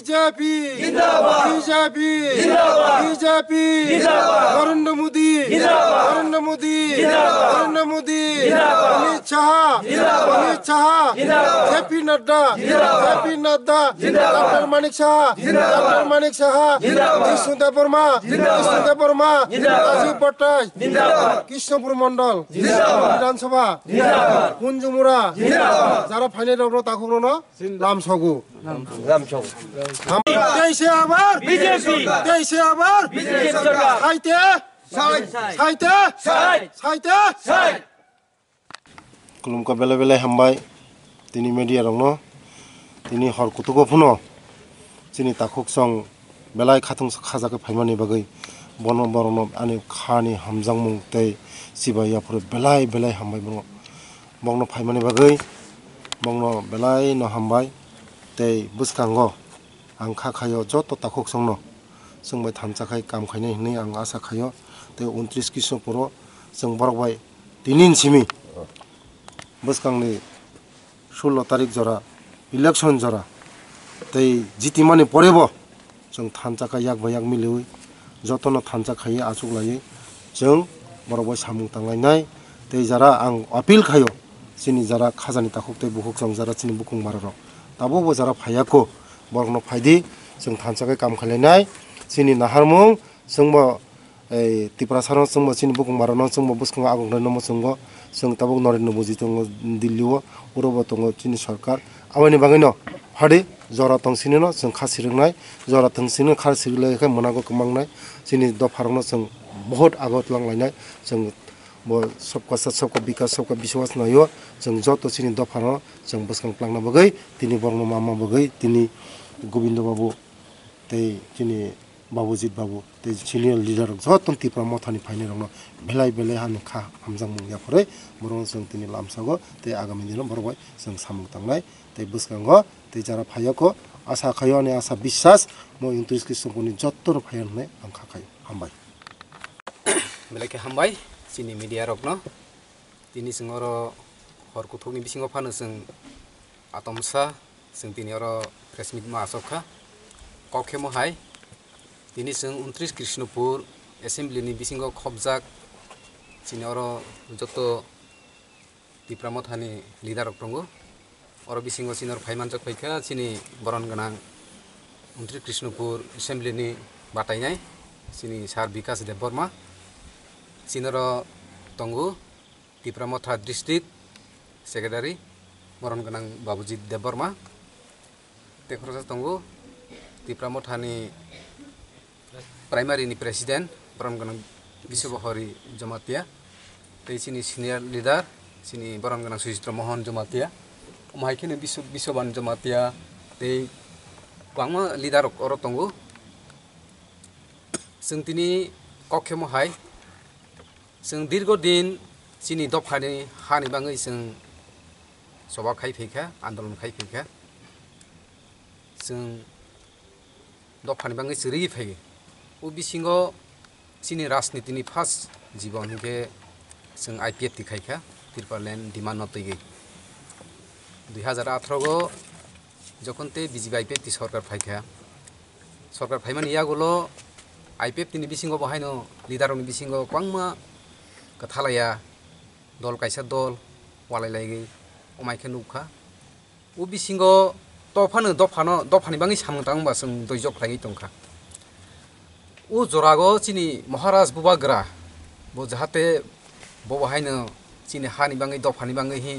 BJP जिंदाबाद BJP जिंदाबाद BJP जिंदाबाद नरेंद्र मोदी जिंदाबाद नरेंद्र मोदी जिंदाबाद नरेंद्र मोदी जिंदाबाद अमित शाह जिंदाबाद जेपी नड्डा जिंदाबाद डॉक्टर मानिक शाह जिंदाबाद कृष्णदेव वर्मा राजीव भट्टाचार्य जिंदाबाद कृष्णपुर मंडल जिंदाबाद विधानसभा जिंदाबाद कुंजुमुरा जिंदाबाद যারা ফাইনাল রবো তাকো না রামছগু দেশে আবার বিজেপি দেশে আবার বিজেপি সরকার সাইতে কুলুমকা বেলে বেলে হামবাই তিনি মিডিয়া রং তিনি হরকুতুকো ফুনো তিনি তাকুক সং বেলাই খাতুং খাজাকে ফাইমানি বাগै বন বরন আনি খানি হামজাং মুং তै सिबाया पुरे बेलाय हामबाय बंनो फाइमानि बागै बंनो बेलाय न हामबाय तै बुसकांगो आं खाखायो जत ताखुक संनो जोंबाय थानसाखाय काम खायनाय होननाय आं आसा खायो तै 29 कृष्णपुर जों बरगबाय दिनिन सिमि बुसकांनि 16 तारिख जरा इलेक्शन जरा तै जितिमानि परेबो जों थानसाखाय याक बायाक मिलिवै जतनो थानसाखाय आसुक लायै जों बरबाय सामुं तांलायनाय तै जारा आं आपिल खायो सिनि जारा खाजानि ताखुक तै बुहुक जों जारा सिनि बुकुं मारार ताबो जारा फायाको बरगनो फायदि जों थानसाखाय काम खालायनाय सिनि नाहारमुं जोंबो ए तिप्रासाराव जोंबो सिनि बुकुं मारानो जोंबो बुसकां आगंनो मसंगो जों ताबो नरेन्द्र मोदी दङ दिल्लीआव उरबो दङ सिनि सरकार आवानि बागैनो फादि जरा तंसिनो जों खासिरनाय जरा तंसिनो खासिरलायखाय मोनागो कमांनाय सिनि दफारावनो जों बहुत आगत लांलायनाय जों सबका साथ सबका विकास सबका विश्वास नायो जों जत सिनि दफाराव जों बुसकां प्लांना बागै तिनि बरनो मामा बागै तिनि गोविंद बाबू तै तिनि बाबूजित बाबू तै सिनियर लिडार जत तिप्रा मथानि फाइने रंनो बेलाय हानि खा हामजां मुंया फरे बरनो जों तिनि लामसागो तै आगामी दिनाव बरबाय जों सामुं तांनाय तै बुसकांगो तै जारा फायाको आसा खायो अनि आसा विश्वास म 29 कृष्णपुरनि जत्तर फायन होननाय आं खाखायो हामबाय बेलाके हामबाय सिनि मिडिया रकनो दिनै जों अर हरकुथुकनि बिसिङाव फानो जों आतमसा जों दिनै अर प्रेस मिट मा आसखा कखेमो हाय दिनै जों 29 कृष्णपुर एसेम्बलिनि बिसिङाव खबजाक सिनि अर जत तिप्रामथानि लिडार रक दङ अर बिसिङाव सिनि फाइमानजक फैखा सिनि बरन गोनां 29 कृष्णपुर एसेम्बलिनि बाटायनाय सिनि सार विकास देबबर्मा सिनरो तंगु तिप्रामथा डिस्ट्रिक्ट सेक्रेटारि बरन गोनां बाबूजी देबबर्मा तेखरसा तंगु तिप्रामथानि प्राइमारिनि प्रेसिडेंट बरन गोनां बिश्वबहरी जमातिया तै सिनि सिनियर लिडार सिनि बरन गोनां सुचित्र मोहन जमातिया माइखिनि बिश्वबान जमातिया तै बांमा लिडार अर तंगु जों दिनै कखेमो हाय जों दीर्घ दिन सिनि दफानि हानि बाङै जों सभा खायफैखा आन्दोलन खायफैखा जों दफानि बाङै जोरै फैयो उ बिसिङाव सिनि राजनीतिनि फार्स्ट जीवन के जों आईपीएफ दिखायखा तिरपालेन डिमान्ड नतैगै 2018 गो যখন তে বিজেপি আইপিএফ তি সরকার ফাইমানি ইয়াগুলো आईपीएफ तिनि बिसिङाव बाहायनो लिडारनि बिसिङाव क्वांमा कथालाया दल कायसा दल वालायलायगै अमायखे नुखा उ बिसिङाव दफानि बाङै सामतांबा जों दैजक लायगै तंखा उ जरागो चिनि महाराज बुबाग्रा बो जाहाते बो बाहायनो चिनि हानि बाङै दफानि बाङै हि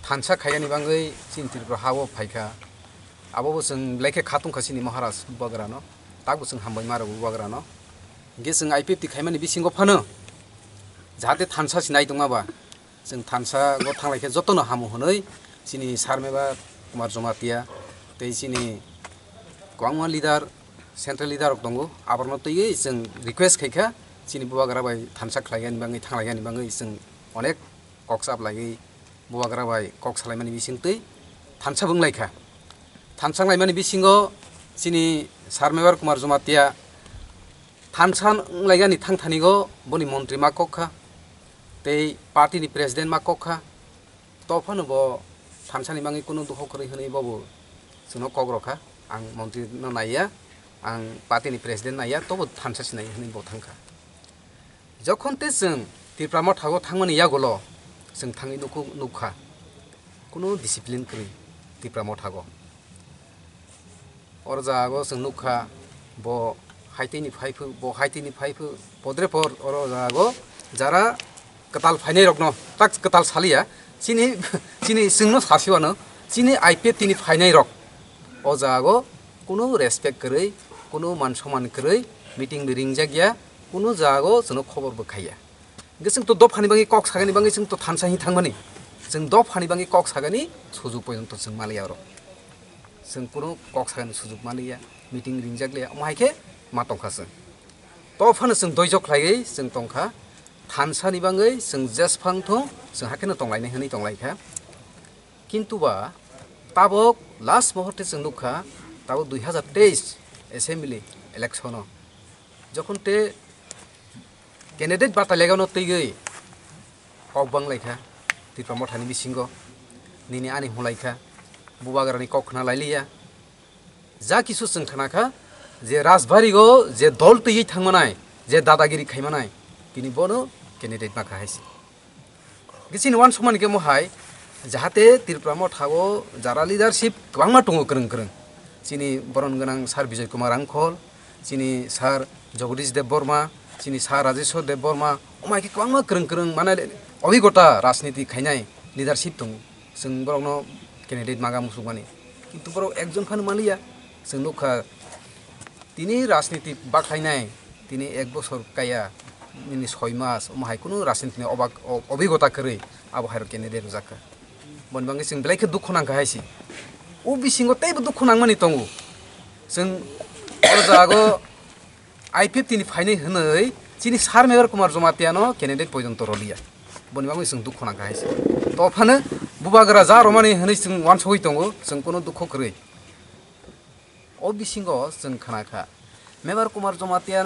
थानसा खायानि बाङै चिन्तिरफ्रा हावो फायखा आबो जों लेखे खातुंखा चिनि महाराज बुबाग्रा न ताबो जों हामबाय मारो बुबाग्रा न गे जों आईपीएफ ति खायमानि बिसिङाव फानो जाहाते थानसा सिनाय दङाबा जों थानसा गो थांलायखे जतनो हामो हनै चिनि सारमेबा कुमार जमातिया तै चिनि क्वांमा लिडार सेंट्रल लिडार दङ आबरनो तैयै जों रिक्वेस्ट खायखा चिनि बुबाग्रा बाय थानसा खालायगानि बाङै थांलायगानि बाङै जों अनेक कक्साब लागै बुबाग्रा बाय कक सालायमानि बिसिं तै थानसा बुंलायखा थानसा लायमानि बिसिङाव चिनि सारमेबार कुमार जमातिया थानसा लायगानि थांथानिगो बनि मन्त्रि मा कखा तै पार्टीनि प्रेसिडेंट मा कखा तफानो बो थानसानि बाङै कुनु दुख करै हनै बाबो जोंनो कग्रखा ang mantri no naya ang party ni president naya tobo thansa sinai hini bo thangka jokhon te जों tirpramo thago thangmani yagolo जों thangi nukha kuno discipline kri tirpramo thago or jago जों nukha bo haitini phaipu podre por or jago jara katal phainai rokno tak katal salia chini singno sasiwano chini IPF tini phainai rok o jago kuno respect kri kuno मान सम्मान kri meeting bi ringjagya kuno jago जोंनो खबर बखाया जों तो दफानि बाङै कक सागानि बाङै जों तो थानसाहि थांमानि जों दफानि बाङै कक सागानि सुजुग पर्यन्त जों मालिया र जों कुनो कक सागानि सुजुग मालिया मिटिं रिंजागलिया माहायके मा तंखासो दफानो जों दयज ख्लायै जों तंखा थानसानि बाङै जों जेसफां थं जों हाकेनो तंलायनाय हनै तंलायखा किन्तुबा ताबक लास्ट मुहूर्ते जों नुखा ताबक 2023 एसेम्बली इलेक्शन যখন তে candidate batalegaनो तैगै ककबां लायखा tirpramo thani bisingo nini ani hulaikha bubagarani kokna lailiya ja kisu जों khanakha je rajbari go je dol tei thangmanai je dadagiri khaimanai tini bono candidate makha haisi gisin wan soman ke mohai jahate tirpramo thago jara leadership kwangma tongo kreng chini boron ganang sar Bijay Kumar Angkhol chini sar Jagdish Dev Burma chini sar Rajeshwar Dev Burma omai ke kwangma kreng mana অভিজ্ঞতা রাজনীতি খাইনাই leadership দङ जों बरनो candidate मागा मुसुमानि किन्तु बर एकजन फानो मालिया जों नुखा तिनि राजनीति बाखायनाय तिनि 1 বছর काया निनि 6 मास माहाय कुनु राजनीतिनि অভিজ্ঞতা करै आबो हायर क्যান্ডিডেट जाका बनबाङै जों बेलायखौ दुखु नांका हायसि उ बिसिङो तैबो दुखु नांमानि दङ जों अजागो IPF तिनि फाइनाय हनै चिनि सार मेयर कुमार जमातियानो क्যান্ডিডেट पर्यन्त रलिया बनबाङै जों दुखु नांका हायसि तफानो बुबागरा जा रमानि हनै जों वानसहै दङ जों कुनु दुखु करै ओ बिसिङो जों खानाखा मेयर कुमार जमातिया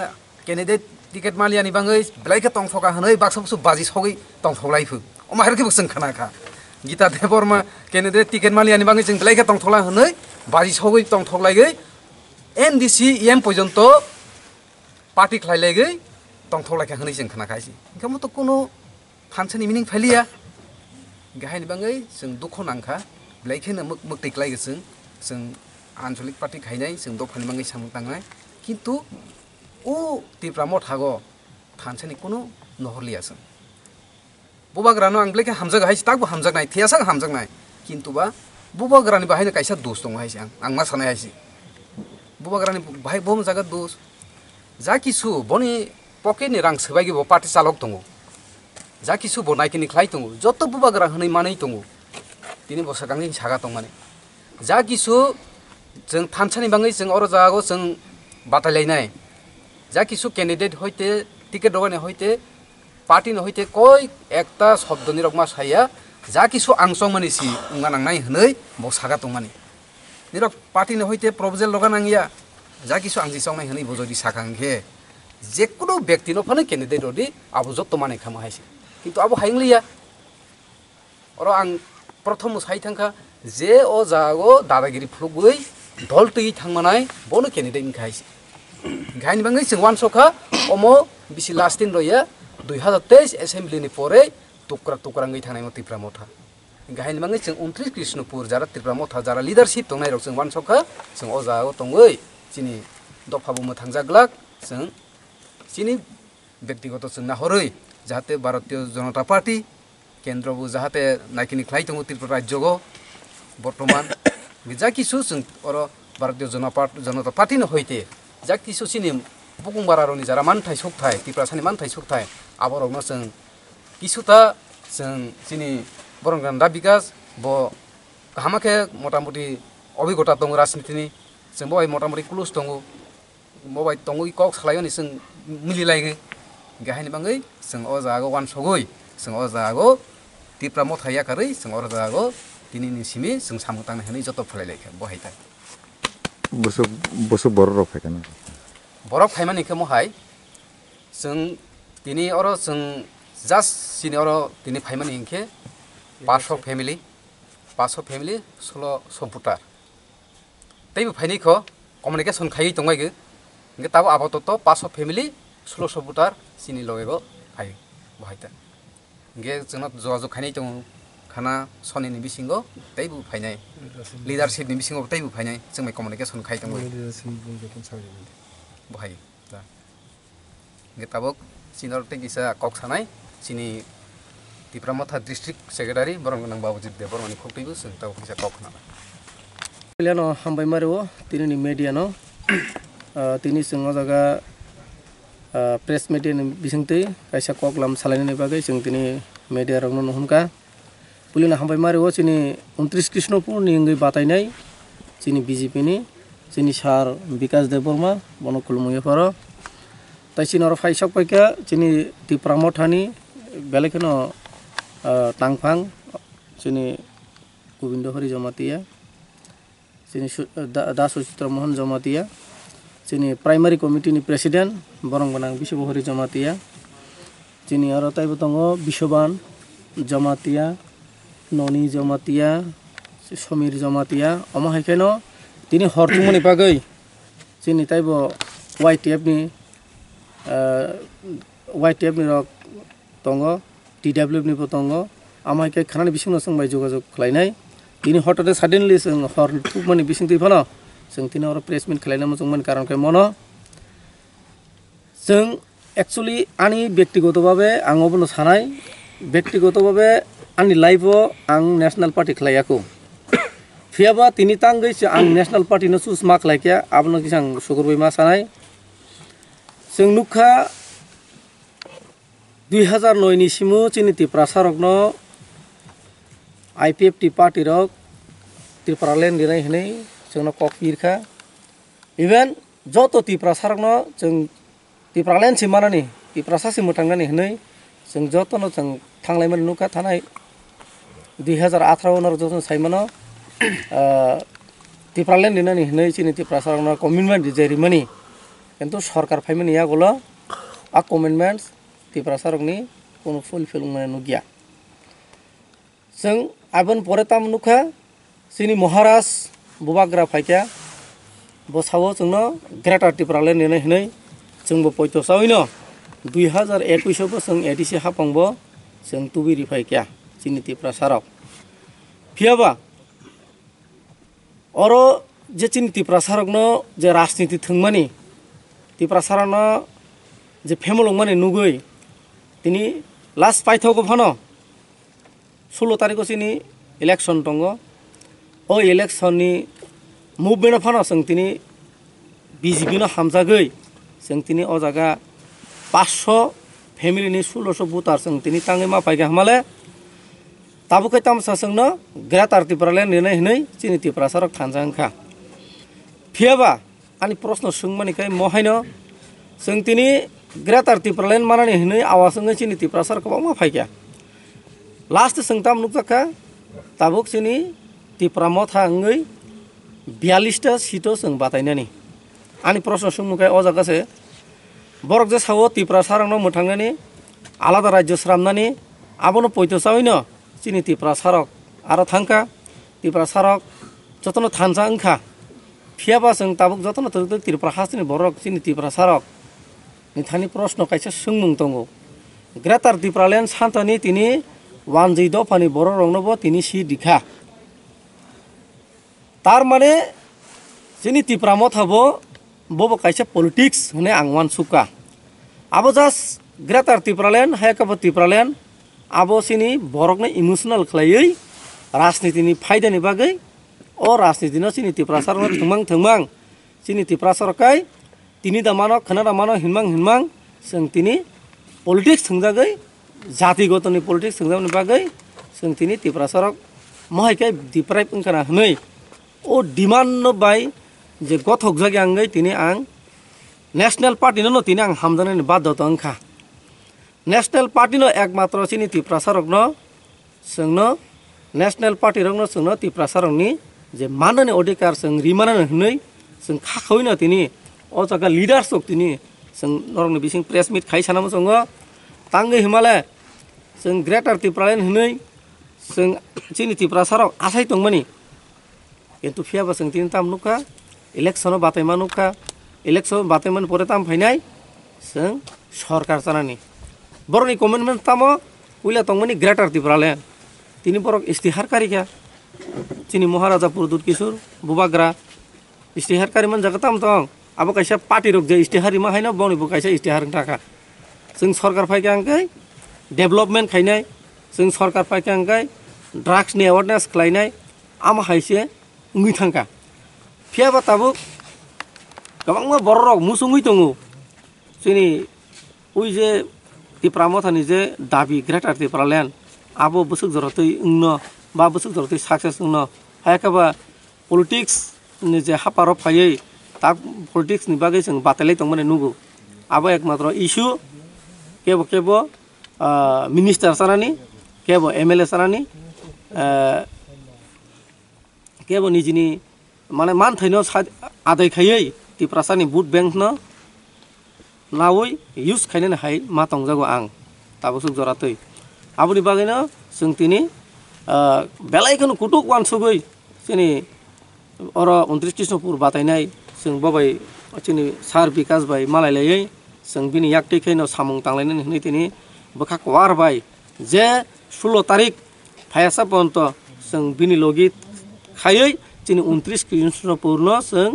क्যান্ডিডেट टिकेट मालियानि बाङै बेलायखौ तंथका हनै बाक्साबसु बाजि सगै तंथलायफो ओ माहेरखौ जों खानाखा गीता देबबर्मा क्যান্ডিডেट टिकेट मालियानि बाङै जों बेलायखौ तंथला हनै बाजि सगै तंथलायगै NDC EM पर्यन्त पार्टी खालायलायगै तंथलायखा हनै जों खानाखायसि ओंखामथ कुनु थानसानि मिनिं फालिया गाहायनि बाङै जों दुखु नांखा बेलायखौनो मोक्तिख्लायगो जों आन्चलिक पार्टी खायनाय जों दफानि बाङै सामु थांनाय किन्तु उ tirpramo thago थानसानि कुनु नहरलिया जों बुबाग्रानो आं बेलायखौ हामजाग हायसि ताकबो हामजागनाय थेयासा हामजागनाय किन्तुबा बुबाग्रानि बाहायनो कायसा दोष दङ हायसि आं मा सानाय हायसि बुबाग्रानि बाहाय बम जागा दोष जा किसु बनि पकेटनि रां सोबायगो पार्टी चालक दङ जा किसु बनायखिनि ख्लाय दङ जत बुबाग्रा हनै मानै दङ तिनि बसागांनि सागा दं माने जा किसु जों थानसानि बाङै जों अर जागो जों बाटायलायनाय जा किसु क्যান্ডিডেट হইতে টিকেট রগানে হইতে পার্টি ন হইতে কই একটা শব্দনি রকমা সাইয়া যা কিছু আংসং মানিসি উঙ্গা নাংনাই হनै বসাগা দं माने নিরক পার্টি ন হইতে প্রপোজাল রগানাঙ্গিয়া যা কিছু আংজি সংনাই হनै বজদি সাকাंगे যে কোনো ব্যক্তি ন ফানে ক্যান্ডিডেট রদি আবু যত মানে খামা হাইছে কিন্তু আবু হাইংলিয়া और आं प्रथम साइ थांखा जे ओ जागो दादागिरि फुलुगै दल तै थांमानाय बनो क्যান্ডিডেट खायसि गायनि बाङै जों वानसखा अमो बिसि लास्ट दिन रया 2023 एसेम्बली नि परे टुकरा थांनाय tirpramo था गायनि बाङै जों 29 कृष्णपुर जारा tirpramo था जारा लिडारशिप दंनाय रक जों वानसखा जों ओ जागो दङै चिनि दफाबो मोथांजाग्लाक जों चिनि व्यक्तिगत जों नाहरै जाहाथे भारतीय जनता पार्टी केन्द्रबो जाहाथे नायकिनि ख्लाय दङ त्रिपुरा राज्यगो बर्तमान जा किसु जों और भारतीय जनता पार्टी न हइते जा किसु सिनि बुकुंबारारनि जारा मानथाय सकथाय त्रिपुरासानि मानथाय सकथाय आबरगनो जों किसुता जों सिनि बरंगान्दा बिकास ब हामाखे मोटामोटी अभिज्ञता दङ राजनीतिनि जों बय मोटामोटी क्लुस दङ बय दङ कक सालायनि जों मिलिलायगै गाहायनि बाङै जों अ जागो वानसगै जों अ जागो tirpramo थाया करै जों अ जागो दिनैनि सिमि जों सामतांनो हनै जत फलायलायखा बहायता बसु बरफ फायखाना बरफ फायमानिखौ महाय जों दिनै अर जों जास्ट सिनि अर दिनै फायमानि इनखे 500 family 16 voter teibu faini kho communication khai tongai ge nge tabo apatot 500 family 1600 butar sini logego hai bahaita nge jona jojo khaini tong khana soni ni bisingo teibu fainai leadership ni bisingo teibu fainai jengmai communication khai tongoi bahai da nge tabok sinor tengisa kok sanai sini Tipramotha district secretary borong nang babujit de borong ni khoktibu sing taw kisa kok na Pilihan hambai mario tini ni media no tini sengo jaga press media ni bisingte kaisa kok lam salani ni bagai sing tini media rong no hunka pilihan hambai mario sini 29 Krishnopur ni ngai batai nai sini BJP ni sini sar Vikas Deborma bono kulmuye paro tai sini oro faisok paika sini Tipramotha ni belekeno tangphang sini Gobindo Hari Jamatia sini Das Suchitra Mohan Jamatia sini primary committee ni president borong banang Biswa Hari Jamatia sini aro tai botongo Biswaban Jamatia Noni Jamatia Somir Jamatia ama haikeno tini hortumoni pagai sini taibo YTF ni rok tongo TWF ni potongo amai ke khana ni bisingno sangbai jogajog khlainai tini hotate suddenly sing hor mani bising tui phano sing tini oro press meet khlaina mo jongman karon ke mono sing actually ani ব্যক্তিগত ভাবে ang obono sanai ব্যক্তিগত ভাবে ani live o ang national party khlaiyako phiaba tini tangai se ang national party no sus mak laikya abno kisang sukurbai ma sanai sing nukha 2009 ni simu chini Tiprasarok no IPFT party rok Tipralen dinai hinai jengno kok pirkha even joto Tiprasarok no jeng Tipralen simana ni Tiprasa simutangna ni hinai jeng joto no jeng thanglaiman nuka thanai 2018 no joto saimano Tipralen dinai hinai chini Tiprasarok no commitment jerimani কিন্তু সরকার ফাইমেন ইয়াগুলো আ commitments Tiprasarok ni কোনো fulfil মানে নুগিয়া जों आबन परे ताम नुखा सिनि महाराज बुबाग्रा फाइका बसावो जोंनो greater Tipralen नेने हिनै जोंबो पयतो सावैनो 2021 बो जों एडिसि हापांबो जों तुबिरि फाइका सिनि Tiprasarok फियाबा अरो जे चिनि Tiprasarok नो जे राजनीति थंमानि Tiprasarok नो जे फेमलंग माने नुगै तिनी लास्ट पाइथावको फनो 16 तारिखको सिनि इलेक्सन दंगो ओ इलेक्सन नि मुभमेन्ट फनो जों तिनी बीजेपी नो हामजागै जों तिनी ओ जागा 500 फेमिलि नि 1600 बुटार जों तिनी ताङै मा पाइगा हमाले ताबुकै तामसा जोंनो ग्रेटर Tipralen नेने हिनै चिनि Tiprasarok थानजांखा फियाबा आनि प्रश्न सोंमानिखाय महायनो जों तिनी ग्रेटर Tipralen मानानि हिनै आवासङै चिनि Tiprasarok मा फाइगा लास्ट सोंताम नुकजाखा ताबुक चिनि Tipramotha ngै 42 टा सीटो जों बातायनानि आनि प्रश्न सोंमुखाय अ जागासे बरक जे सावो Tiprasarok नो मोथांनानि आलादा राज्य स्रामनानि आबनो पयतो सावैनो चिनि Tiprasarok आरो थांखा Tiprasarok जतनो थानजा ओंखा फियाबा जों ताबुक जतनो तरुक Tiprahasनि बरक चिनि Tiprasarok निथानि प्रश्न कायसे सोंमुं दंगो ग्रेटर Tipralen सान्तानि तिनि 1 दफानि बर रंनोबो तिनि सि दिखा तार माने जोंनि Tipramotha बो कायसे पॉलिटिक्स होने आंगवान सुका आबो जास ग्रेटर Tipralen हायकाबो Tipralen आबो सिनि बरकने इमोशनल खलायै राजनीतिनि फायदानि बागै ओ राजनीतिनो सिनि Tiprasarok थंमां सिनि Tiprasarokkai तिनि दामानो खना दामानो हिनमां जों तिनि पॉलिटिक्स थंजागै जातिगतनि पॉलिटिक्स थंजाबनि बागै जों तिनि Tiprasarok महायखाय दिप्राइब ओंखाना हनै ओ डिमान्ड बाय जे गथक जागे आंगै तिनि आं नेशनल पार्टी नो तिनि आं हामजानायनि बाध्यता ओंखा नेशनल पार्टी नो एकमात्र सिनि Tiprasarok नो जोंनो नेशनल पार्टी रंनो जोंनो Tiprasarok नि जे माननि अधिकार जों रिमानानो हनै जों खाखौइनो तिनि ओ जागा लीडरशिप तिनि जों नरंनि बिसिं प्रेस मिट खाइ सानामो जोङो तांगै हिमाले जों ग्रेटर Tipralen हनै जों चिनि Tiprasarok आसाय दंमानि किन्तु फियाबा जों तिनि ताम नुका इलेक्शन बातायमा नुखा इलेक्शन बातायमान परे ताम फाइनाय जों सरकार जानानि बरनि कमेन्टमेन्ट तामो उइला तंगमनि ग्रेटर त्रिपुरालेण्ड तिनि बरक इस्तिहारकारिका तिनि महाराजा पुरदुत किशोर बुबाग्रा इस्तिहारकारि मन जगताम तंग अब कैसा पार्टी रोक जे इस्तिहारि मा हैन बनि बो कैसा इस्तिहार थाखा जों सरकार फाइके आंकै डेभलपमेन्ट खायनाय जों सरकार फाइके आंकै ड्राग्सनि एवारनेस खालायनाय आमा हायसे उङै थांका फियाबा ताबु गोबां बररक मुसुङै दङ जोंनि उइ जे त्रिपुरा मथानि जे दाबि ग्रेटार त्रिपुरालेण्ड आबो बोसोक जरतै उंनो बा बोसोक जरतै साक्सेस उंनो हायकाबा पलिटिक्स नि जे हापार फायै ता पलिटिक्स नि बागै जों बातायलाय दंमोन नुगु आबो एकमात्र इस्यु केबो मिनिस्टार सानानि केबो एमएलए सानानि केबो निजिनि माने मान थैनो आदाय खायै त्रिपुरासानि भोट बैंक न नावै इउज खायनो हाय मा तंजागो आं ताबोसुक जरातै आबुनि बागैनो जों तिनि बेलायखौनो कुटुक वानसुगै जोंनि अर 29 कृष्णपुर बातायनाय जों बाबाय जोंनि सार विकास भाई मालायलायै जों बिनि याकटिखैनो सामुं तांलायनानै होनै तिनि बखा वारबाय जे 16 तारिख फायासा पर्यन्त जों बिनि लगित खायै जोंनि 29 कृष्णपुर न जों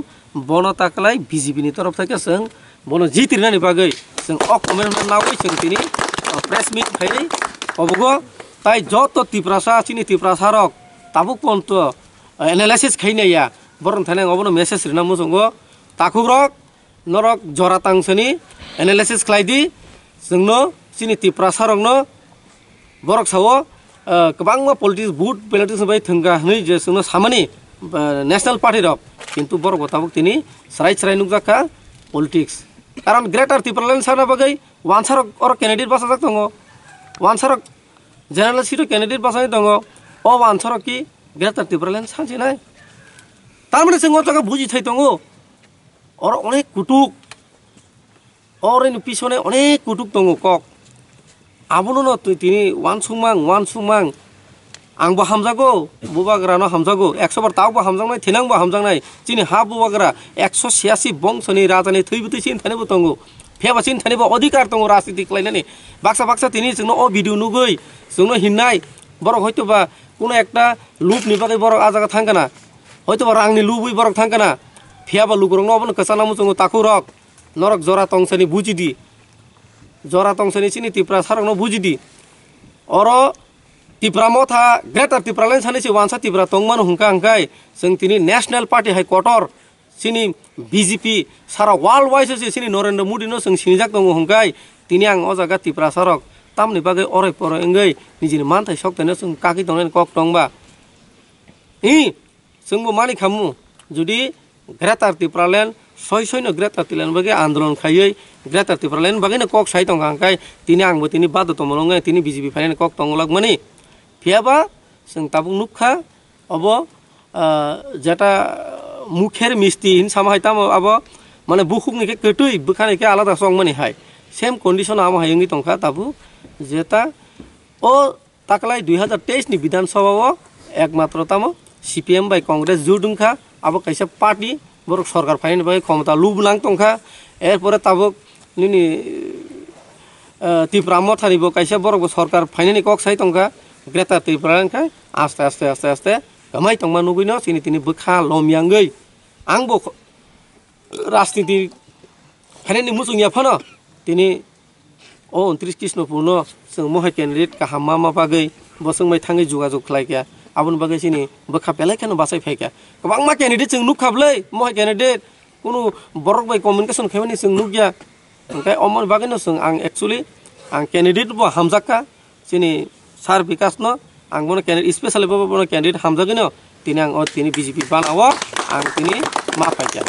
बन ताकलाय बीजेपी नि तरफ थाके जों बन जितिरनानि बागै जों कमेन्ट नावै जों तिनि प्रेस मिट खायै अबगो ताई जत त्रिपुरासा चिनि त्रिपुरासारक ताबुक पर्यन्त एनालाइसिस खायनाया बरन थानाय अबनो मेसेज रिना मुजंगो ताकुरक नरक जरा तांसनि एनालाइसिस खालायदि जोंनो चिनि त्रिपुरासारकनो बरक सावो गोबां पलिटिक्स बुट पलिटिक्स बाय थंगा हनै जे जोंनो सामानि नेशनल पार्टी रक किन्तु बरक ताबुक तिनि सराय नुजाखा पलिटिक्स कारण ग्रेटर त्रिपुरालेण्ड साना बागै वानसारक और कैंडिडेट बासा दङ वानसारक जनरल सीट कैंडिडेट बासाय दङ ओ वानसारक की ग्रेटर त्रिपुरालेण्ड सानसेनाय तारमाने जों जगा बुजि थाय दङ और अनेक कुटुक और इन पिछने अनेक कुटुक दङ कक आबुनो न तिनि वानसुमां आंबो हामजागौ बुबाग्रानो हामजागौ 100 बार तावबो हामजांनाय थेनांबो हामजांनाय जोंनि हा बुबाग्रा 186 बंशनि राजानि थैबुतैसिन थानोबो दङ फेबासिन थानोबो अधिकार दङ राजनीति खालायनानै बाक्सा तिनि जोंनो अ भिडिअ नुगै जोंनो हिन्नाय बरक हयतोबा कोनो एकटा लुपनि बागै बरक आजागा थांगोना हयतोबा रांनि लुबै बरक थांगोना फेयाबा लुगरंनो अबनो कसानामु जोङो ताकुरक नरक जरा तंसनि बुजिदि जरा तंसनि चिनि त्रिपुरा सारकनो बुजिदि अर त्रिपुरा मथा ग्रेटर त्रिपुरालेण्ड सानैसो वानसा त्रिपुरा तंमान हुंका हंकाय जों तिनि नेशनल पार्टी हाइकर्टर सिनि बीजेपी सारा वर्ल्ड वाइड से सिनि नरेंद्र मोदी नो जों सिनिजाक दङ हंकाय तिनि आं अ जागा त्रिपुरा सारक तामनि बागै अराय पर एंगै निजिनि मानथाय सक्तनो जों काकि दंनाय कक दंबा जोंबो मानि खामु जुदि ग्रेटर त्रिपुरालेण्ड सयनो ग्रेटर त्रिपुरालेण्ड बागै आन्दोलन खायै ग्रेटर त्रिपुरालेण्ड बागैनो कक साइ दं हंकाय तिनि आंबो तिनि बादो तमलंगे तिनि बीजेपी फाइनाय कक दंलाक माने फियाबा जों ताबुक नुखा अब जेटा मुखेर मिस्ति हिन सामा हायताम अब माने बुखुकनि के कटुइ बखानि के आलादा सं माने हाय सेम कंडिशन आम हायंगि तंखा ताबु जेता ओ ताकलाय 2023 नि विधानसभा एकमात्र ताम सीपीएम बाय कांग्रेस जुडुंखा अब कैसे पार्टी बरक सरकार फाइन बाय क्षमता लुबलां तंखा एरपरे ताबुक निनि त्रिपुरा मथानिबो कैसे बरक सरकार फाइननि कक साइ तंखा ग्रेटर त्रिपुरालेण्ड आस्ते गमाय तंमा नुगैनो सिनि तिनि बखा लमयांगै आंबो राजनीति फाइननि मुसुंया फानो तिनि ओ 29 कृष्णपुर न जों महाय कैंडिडेट का हामा बागै बसंमै थाङै जुगाजुग खालायखा आबुन बागै सिनि बखा पेलायखानो बासाय फायखा गोबां मा कैंडिडेट जों नुखाबलै महाय कैंडिडेट कुनु बरक बाय कम्युनिकेशन खायमानि जों नुगिया ओंखाय अमन बागैनो जों आं एक्चुअली आं कैंडिडेट बो हामजाका सिनि सार विकास न आं बनो कैंडिडेट स्पेशली बनो कैंडिडेट हामजागैनो तिनि आं तिनि बीजेपी बानावो आं तिनि मा फायखा